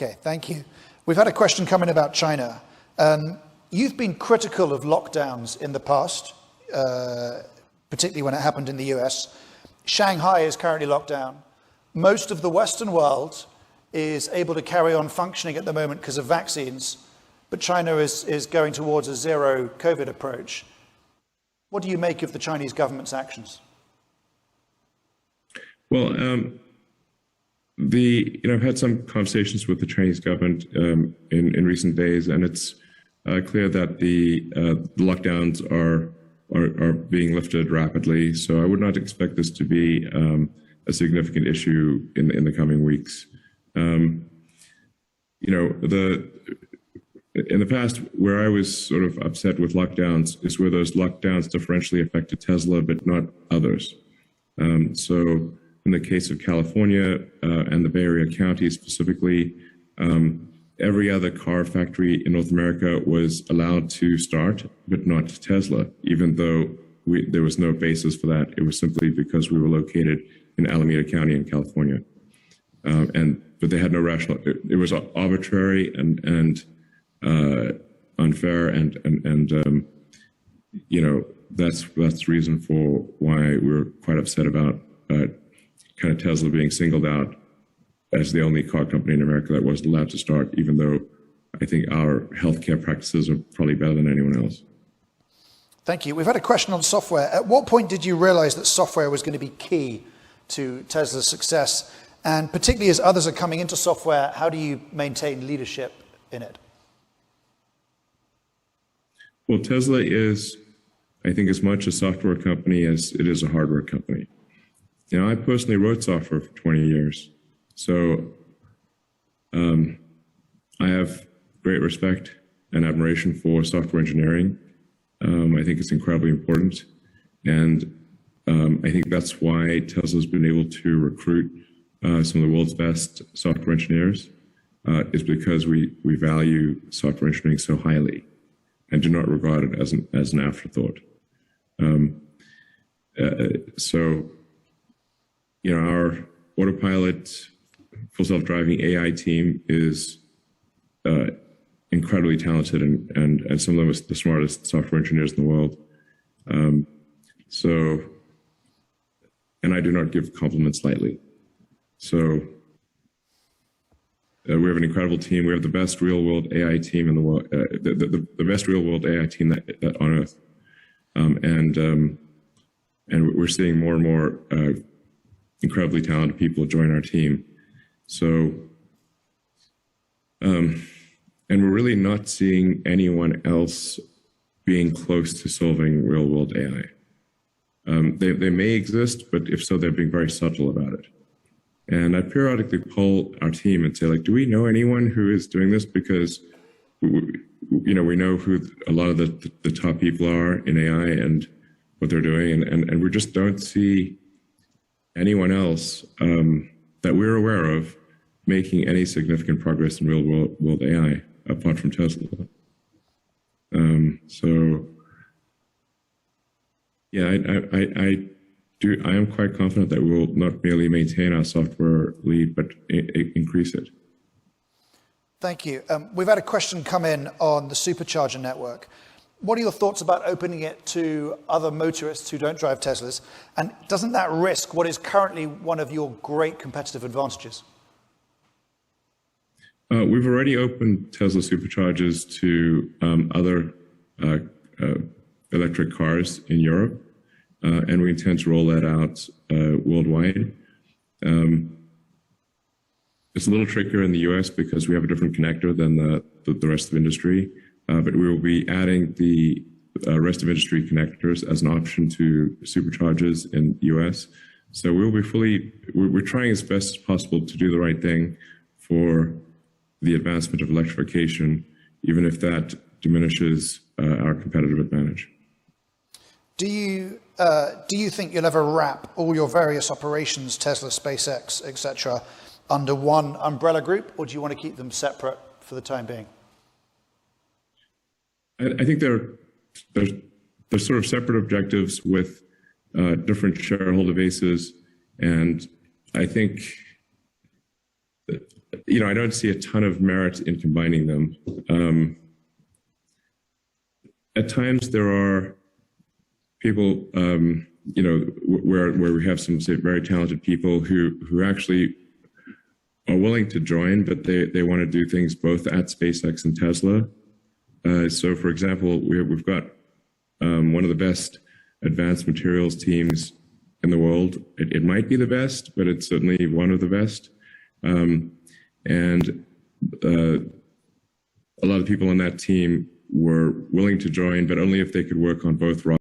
Okay, thank you. We've had a question come in about China. You've been critical of lockdowns in the past, particularly when it happened in the US. Shanghai is currently locked down. Most of the Western world is able to carry on functioning at the moment because of vaccines, but China is going towards a zero COVID approach. What do you make of the Chinese government's actions? Well, I've had some conversations with the Chinese government in recent days, and it's clear that the lockdowns are being lifted rapidly. So I would not expect this to be a significant issue in the coming weeks. In the past, where I was sort of upset with lockdowns is where those lockdowns differentially affected Tesla, but not others. So in the case of California and the Bay Area counties specifically, every other car factory in North America was allowed to start, but not Tesla, even though there was no basis for that. It was simply because we were located in Alameda County in California. But they had no rational, it was arbitrary and unfair, and that's the reason for why we're quite upset about kind of Tesla being singled out as the only car company in America that wasn't allowed to start, even though I think our healthcare practices are probably better than anyone else. Thank you. We've had a question on software. At what point did you realize that software was going to be key to Tesla's success? And particularly as others are coming into software, how do you maintain leadership in it? Well, Tesla is, I think, as much a software company as it is a hardware company. I personally wrote software for 20 years. So I have great respect and admiration for software engineering. I think it's incredibly important. And I think that's why Tesla's been able to recruit some of the world's best software engineers, is because we value software engineering so highly and do not regard it as an afterthought. Our Autopilot full self-driving AI team is incredibly talented and some of the smartest software engineers in the world. And I do not give compliments lightly. So we have an incredible team. We have the best real-world AI team in the world, the best real-world AI team that on Earth. And we're seeing more and more incredibly talented people join our team. So, and we're really not seeing anyone else being close to solving real-world AI. They may exist, but if so, they're being very subtle about it. And I periodically poll our team and say, like, do we know anyone who is doing this? Because we know who a lot of the top people are in AI and what they're doing, and we just don't see anyone else that we're aware of making any significant progress in real world AI apart from Tesla. So yeah, I am quite confident that we will not merely maintain our software lead, but increase it. Thank you. We've had a question come in on the supercharger network. What are your thoughts about opening it to other motorists who don't drive Teslas? And doesn't that risk what is currently one of your great competitive advantages? We've already opened Tesla superchargers to other electric cars in Europe, and we intend to roll that out worldwide. It's a little trickier in the US because we have a different connector than the rest of the industry. But we will be adding the rest of industry connectors as an option to superchargers in the US. So we'll be we're trying as best as possible to do the right thing for the advancement of electrification, even if that diminishes our competitive advantage. Do you think you'll ever wrap all your various operations, Tesla, SpaceX, etc., under one umbrella group, or do you want to keep them separate for the time being? I think they're sort of separate objectives with different shareholder bases, and I think I don't see a ton of merit in combining them. At times there are people, where we have some very talented people who actually are willing to join, but they want to do things both at SpaceX and Tesla. So, for example, we've got one of the best advanced materials teams in the world. It might be the best, but it's certainly one of the best. And a lot of people on that team were willing to join, but only if they could work on both